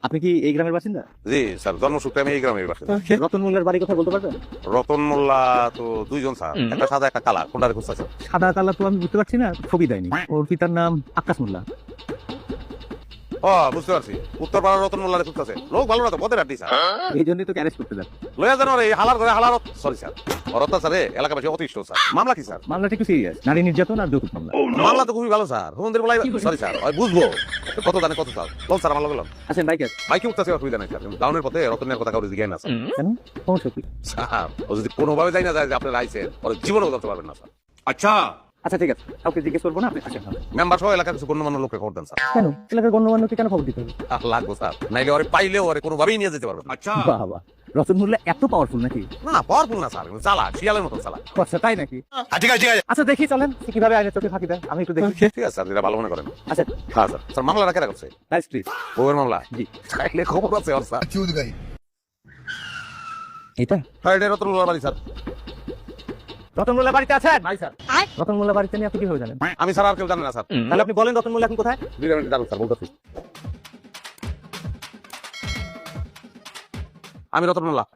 আপনি কি এই গ্রামের বাসিন্দা? জি স্যার, জন্মসূত্রে আমি এই গ্রামের বাসিন্দা। রতন মোল্লার বাড়ি কথা বলতে পারবেন? রতন মোল্লা তো দুইজন স্যার, একটা সাদা একটা কালা, কোনটারে খুঁজতেছে? সাদা কালা তো আমি বুঝতে পারছি না, ছবি দেয়নি। ওর পিতার নাম আক্কাস মোল্লা। ও বুঝতে পারছি, উত্তর পাড়ার রতন মোল্লারে খুঁজতেছে। লোক ভালো না তো, পদের আড্ডি স্যার। এই জন্যই তো অ্যারেস্ট করতে যান। লয়া জানো রে, হালার করে হালার, সরি স্যার, অরত্তা স্যারে এলাকাবাসী অতিষ্ঠ স্যার। মামলা কি স্যার? মামলাটা একটু সিরিয়াস, নারী নির্যাতন আর যৌতুক মামলা। মামলা তো খুবই ভালো স্যার, হুমন্দির বলাই, সরি স্যার, ওই বুঝবো কত জানে কত স্যার। লোন স্যার আমার লোক আছেন বাইকে? বাইকে উঠতেছে, অসুবিধা নাই স্যার। ডাউনের পথে রতনের কথা কাউরে জিজ্ঞাসা না স্যার। কেন, সমস্যা কি? স্যার ও যদি কোনোভাবে যাই না যায় যে আপনার আইসেন, ওর জীবনেও ধরতে পারবেন না স্যার। अच्छा আচ্ছা ঠিক আছে, কাউকে জিজ্ঞেস করবো না, আপনি আসেন। মেম্বার সহ এলাকার কিছু গণ্যমান্য লোককে খবর দেন স্যার। কেন এলাকার গণ্যমান্যকে কেন খবর দিতে হবে? লাগবো স্যার, নাইলে ওরে পাইলেও ওরে কোনোভাবেই নিয়ে যেতে পারবেন না। अच्छा বাবা, রতন মোল্লা এত পাওয়ারফুল নাকি? না পাওয়ারফুল না স্যার, কিন্তু চালাক, শিয়ালের মতন চালাক। আচ্ছা তাই নাকি? ঠিক আছে ঠিক আছে, আচ্ছা দেখি, চলেন সে কিভাবে আইনের চোখে ফাঁকি দেয়, আমি একটু দেখি। ঠিক আছে স্যার, যেটা ভালো মনে করেন। আচ্ছা হ্যাঁ স্যার, স্যার মামলা রাখা রাখছে নাইস প্লিজ। বউয়ের মামলা। জি। তাইলে খবর আছে ওর স্যার। এটা হ্যাঁ, এটা রতনউল্লাহর বাড়ি স্যার। রতন মোল্লা বাড়িতে আছেন? নাই স্যার, রতন মোল্লা বাড়িতে নিয়ে আপনি কিভাবে জানেন? আমি স্যার আর কেউ জানে না স্যার। তাহলে আপনি বলেন রতন মোল্লা এখন কোথায়? 2 মিনিট দাঁড়ান স্যার, বলতেছি। আমি রতনউল্লাহ।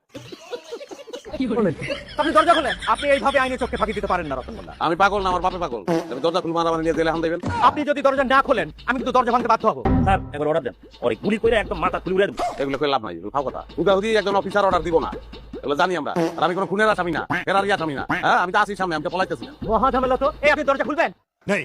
বলেন। আপনি দরজা খোলেন। আপনি এইভাবে আইনের চোখে ফাঁকি দিতে পারেন না রতন মোল্লা। আমি পাগল না, আমার বাপে পাগল। আমি দরজা খুলে মারামারি নিয়ে জেলে হান দেবেন। আপনি যদি দরজা না খোলেন, আমি কিন্তু দরজা ভাঙতে বাধ্য হবো। স্যার একবার অর্ডার দেন, ওরে গুলি করে একদম মাথা খুলে উড়ে দেব। এগুলো করে লাভ নাই, এগুলো ফাও কথা। হুদাহুদি একজন অফিসার অর্ডার দিব না, এগুলো জানি আমরা। আর আমি কোনো খুনের আসামি না, ফেরারি আসামি না। হ্যাঁ, আমি তো আছি সামনে, আমি তো পলাইতেছি না। মহা ঝামেলা তো। এই আপনি দরজা খুলবেন? नहीं